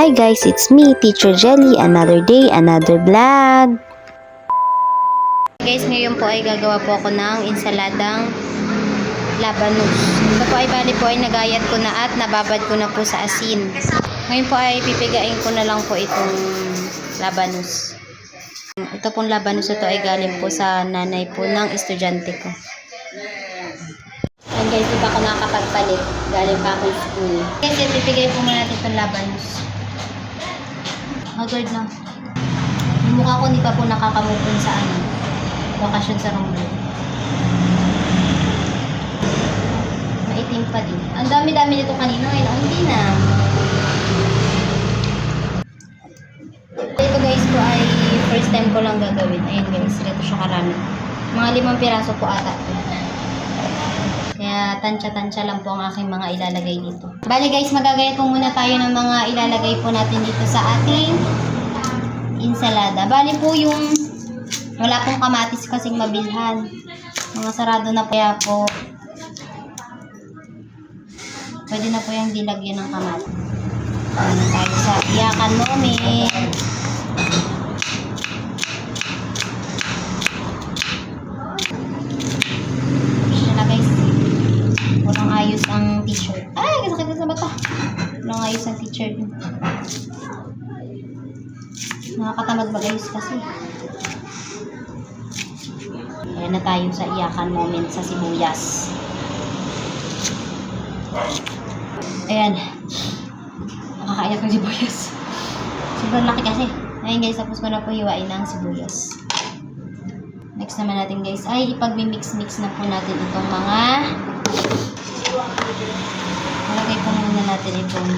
Hi guys, it's me, Teacher Jelly. Another day, another vlog. Guys, ngayon po ay gagawa po ako ng insaladang labanos. Ito po ay bali po ay nagayat ko na at nababad ko na po sa asin. Ngayon po ay pipigain ko na lang po itong labanos. Ito pong labanos ito ay galing po sa nanay po ng estudyante ko. And guys, diba ako nakakapagpalit? Galing pa ako school. Kasi pipigay po muna natin itong labanos. Agad na. Yung mukha ko hindi pa po nakakamupon sa bakasyon sa Ronggo. Maitim pa din. Ang dami-dami nito kanina. Ngayon, hindi na. Ito guys po ay first time ko lang gagawin. Ayun guys, ito siya karami. Mga 5 piraso po ata. Kaya tansya-tansya lang po ang aking mga ilalagay dito. Bali guys, magagayat po muna tayo ng mga ilalagay po natin dito sa ating insalada. Bali po yung wala pong kamatis kasing mabilhan. Mga sarado na kaya po. Pwede na po yung dilagyan ng kamatis. Ano tayo sa iyakan moment. Ayos ang t-shirt. Ay, kasakit sa mata. Walang ayos ang t-shirt. Nakakatamad mag-ayos kasi. Ayan na tayo sa iyakan moment sa sibuyas. Ayan. Nakakaiyak ng sibuyas. Sobrang laki kasi. Ayan guys, tapos ko na po hiwain ang sibuyas. Next naman natin guys ay ipag-mix-mix na po natin itong mga malagay po muna natin itong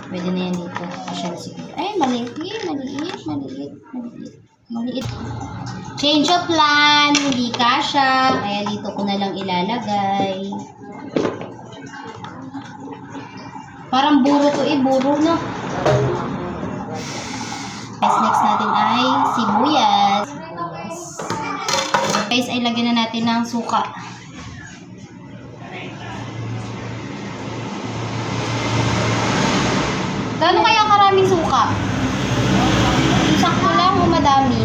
pwede na yan dito. Ay, maliit. Change of plan. Hindi kasha. Kaya dito ko na lang ilalagay. Parang buro to buro no? Next natin ay sibuyas. Guys, ay lagyan na natin ng suka. Gano'n kaya karaming suka? Sakto lang o madami?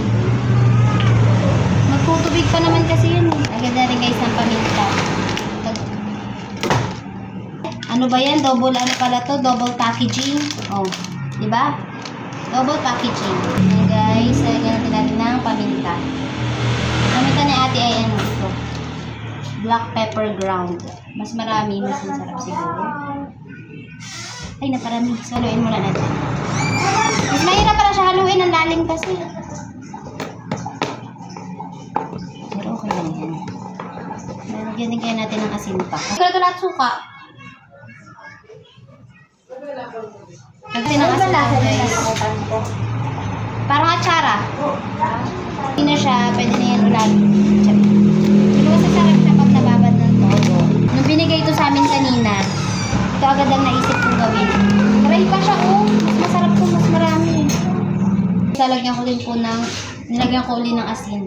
Magtutubig pa naman kasi yun. Agad na rin guys ng paminta. Ano ba yan? Double ano pala to? Double packaging. Oh, diba? Double packaging. Ayan guys, lagyan natin ng paminta. Paminta ni ate ay ano ito? Black pepper ground. Mas marami, mas masarap siguro. Ay, naparami. So, haluin muna natin. Mas mahirap para siya haluin. Ang lalim kasi. Pero okay lang yan. Lagyan din kaya natin ng asin pa. Ito na lahat suka. Lagyan ng asin pa, guys. Parang atsara. Hindi na siya. Pwede na yan ulag. Pero kasi sarap siya pag nababad ng todo. Nung binigay ito sa amin kanina, ito agad ang naisip kong gawin. Try pa siya, oh. Mas masarap po, mas marami. Nilagyan ko din po nilagyan ko ulit ng asin.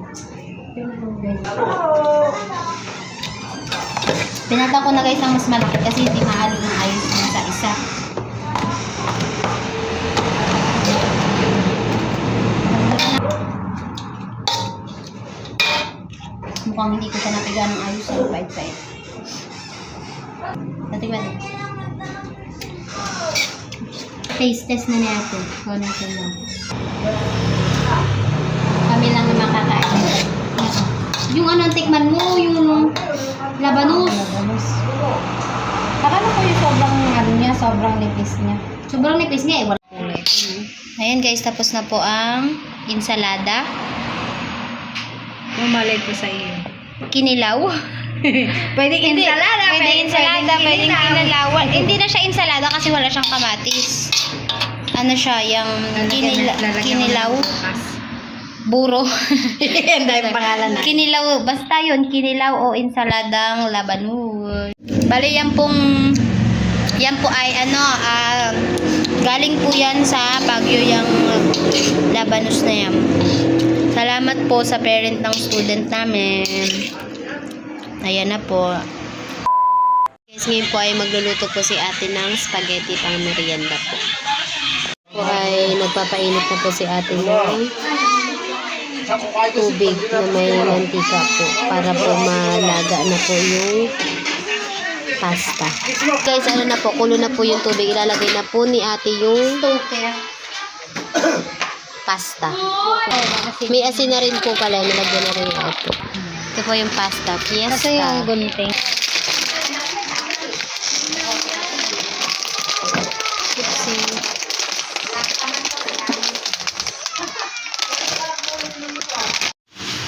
Pinatang ko na guys ng mas malaki kasi hindi maalo ng ayos ng isa-isa. Mukhang hindi ko siya napiga ng ayos sa pait-pait. Natigman din. Taste test na natin. Kung ano ito lang. Kami lang yung makakain. Yung anong tikman mo, yung labanos. Akala ko yung sobrang ano niya, sobrang nipis niya. Sobrang nipis niya eh. Wala kulay. Ayan guys, tapos na po ang insalada. Mamalay ko sa iyo. Kinilaw. Pwedeng insalada, pwedeng kinalawan. Hindi na siya insalada kasi wala siyang kamatis. Ano siya, yung kinilaw. Buro. Yan dahil pangalan na. Kinilaw, basta yun, kinilaw o insaladang labanos. Bali, yan po ay galing po yan sa Baguio yung labanos na yan. Salamat po sa parent ng student namin. Ayan na po. Ngayon po ay magluluto po si ate ng spaghetti pang merienda po. Po ay nagpapainit na po si ate ng tubig na may mantika po para po malaga na po yung pasta. Guys, ano na po, kulo na po yung tubig. Ilalagay na po ni ate yung pasta. May asin na rin po pala. Nilagyan na rin yung ate. Ito po yung pasta. Fiesta. Kasi yung gunting.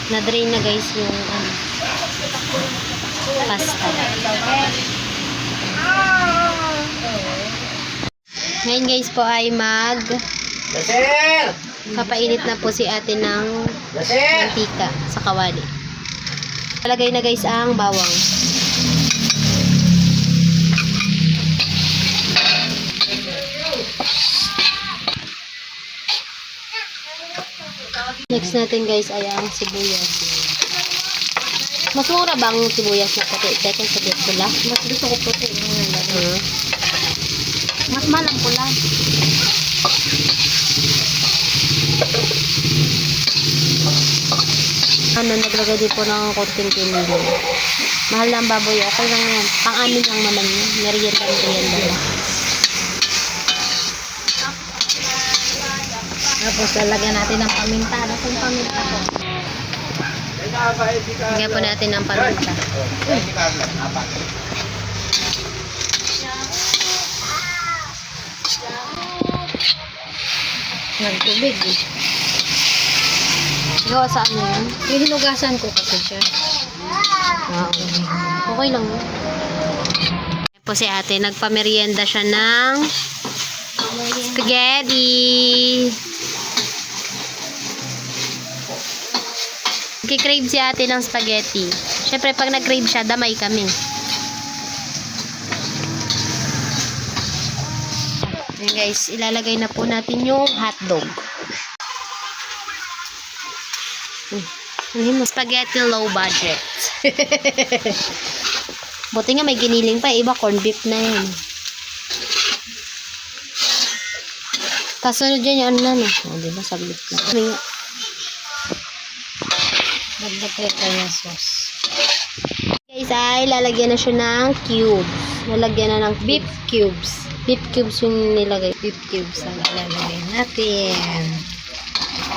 Na-drain na guys yung pasta. Ngayon guys po ay papainit na po si ate ng mantika sa kawali. Palagay na guys ang bawang. Next natin guys ay ang sibuyas. Mas mura bang sibuyas na puti? Teka, sabi pula. Mas gusto ko puti yung nalagay. Mas malang pula. Naglagay din po ng konting kiniling. Mahal na ang baboy. Okay lang yan. Pang-amin lang naman yun. Merienda lang. Tapos lalagyan natin ng paminta. Ano kung paminta ko? Lagyan po natin ng paminta. Nagtubig eh. Gawa sa ano yun? Yung hinugasan ko kasi siya. Okay lang yun. Ayan po si ate. Nagpamerienda siya ng spaghetti. Nagki-crave si ate ng spaghetti. Siyempre, pag nag-crave siya, damay kami. Ayan guys, ilalagay na po natin yung hotdog. Spaghetti low budget. Buti nga may giniling pa. Iba corn beef na yun. Kasunod dyan yung ano na. Diba? Sablit lang. Dagdag kayo kaya sauce. Guys, ay lalagyan na siya ng cubes. Lalagyan na ng Beef cubes. beef cubes yung nilagay. Beef cubes ang ilalagay natin.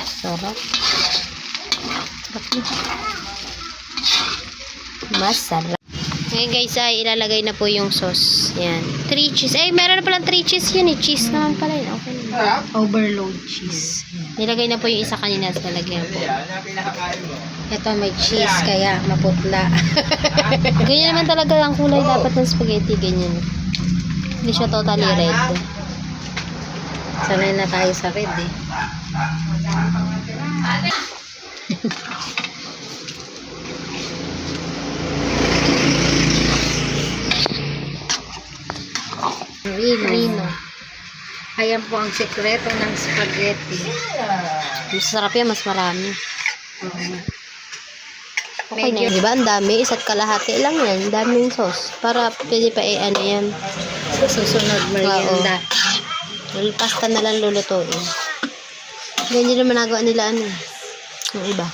Sarap. Masarap. Ngayon guys, ay ilalagay na po yung sauce. Yan. 3 cheese. Eh, meron na palang 3 cheese yun eh. Cheese naman pala yun. Okay na. Overload cheese. Nilagay na po yung isa kanina. Nalagyan po. Ito may cheese kaya maputla. Ganyan naman talaga ang kulay dapat ng spaghetti. Ganyan. Hindi siya totally red. Sanay na tayo sa red eh. Rino. Ayan po ang sekreto ng spaghetti. Masarap yan. Mas marami. Okay na. Medyo- Diba? Ang dami. Isa't kalahati lang yan. Ang daming sauce. Para pwede pa ano yan. Sa susunod merienda. Well, pasta na lang lulutuin. Ganyan naman nagawa nila ano. Yung iba.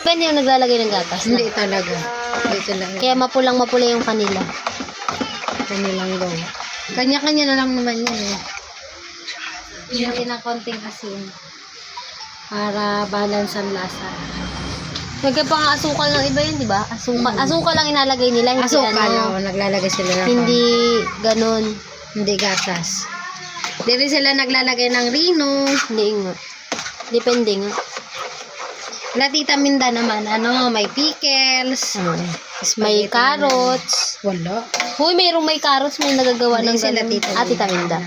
Pwede yung naglalagay ng gatas. Hindi talaga. Ito lang. Kaya mapula yung kanila. Kanilang gawa. Kanya-kanya na lang naman yun eh. Hindi na konting asin. Para balance ang lasa. Nagka pang asukal ng iba yun, di ba? Asukal lang inalagay nila. Hindi Asukal, ano, naglalagay sila ng hindi ganun. hindi gatas. Di rin sila naglalagay ng rino. Hindi nga. Depende nga. Latita Minda naman, may pickles. May spaghetti carrots. naman. Wala. Huy, may carrots. May nagagawa ng Hindi sila ganun. Tita Tita Minda.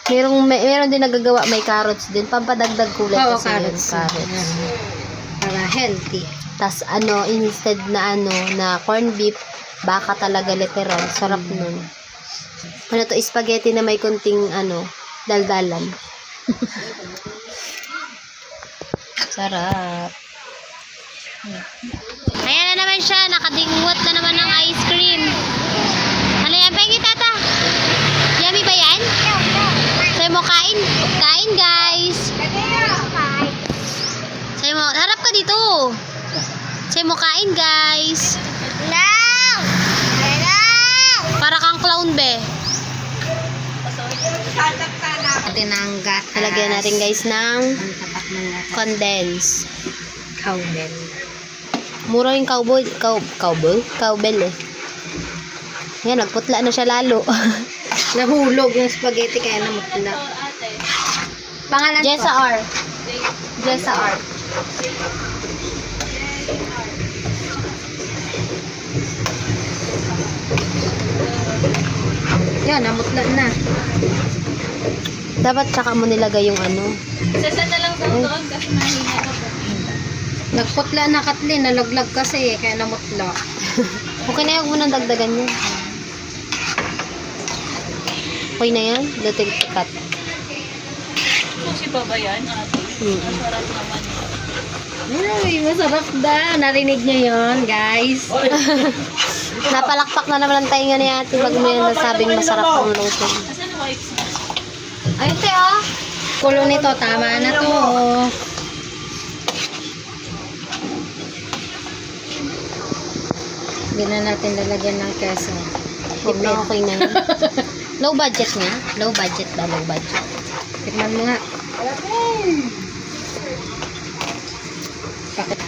Meron din nagagawa. May carrots din. Pampadagdag kulay Oo, kasi yun. carrots. Carrots. Para healthy. Tas instead na corn beef, baka talaga literal. Sarap nun. Ano to, spaghetti na may kunting daldalan. Sarap. Ayan na naman siya, nakadingwat na naman ng ice cream. pahingi tata. Yummy ba yan? Sa'yo mo kain? Kain guys. Sa'yo mo, harap ka dito. Sa'yo mo kain guys. Para kang clown be. Natin ang gatas. Halagyan natin guys ng Ang tapat ng gatas. condense. Cowbell. Mura yung cowbell eh. Yan, nagputla na siya lalo. Nahulog yung spaghetti kaya namutla. Pangalan Jessa ko? R. Jessa R. Yan, namutla na. Dapat tsaka mo nilagay yung ano. Sasa na lang daw doon kasi mahina ka po. Nagputla na Kathleen, nalaglag kasi kaya namutla. Okay na yung munang dagdagan yan. Okay na yan? Dating cut. Sushi pa ba yan, ate? Masarap naman. Ay, masarap da. Narinig niyo yon, guys. Napalakpak na naman ang tainga ni ate pag may nasabing masarap ang luto. Asan ang wipes na? Ayun te oh. Kulo nito, tama na to. Hindi na natin lalagyan ng keso. Huwag na okay na yun. Low budget nga. Low budget ba? Low budget. Tikman mo nga. Bakit?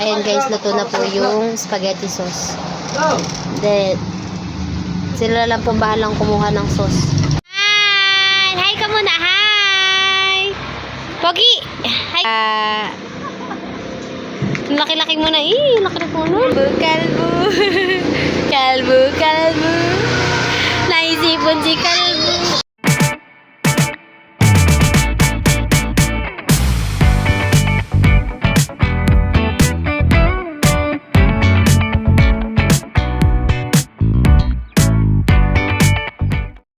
Ayan guys, luto na po yung spaghetti sauce. Then, sila lang po bahalang kumuha ng sauce. Hi! Hi ka muna! Hi! Pogi! Hi! Laki-laki mo na laki-laki mo na. Kalbo! Kalbo! Kalbo! Naisipon si Kalbo!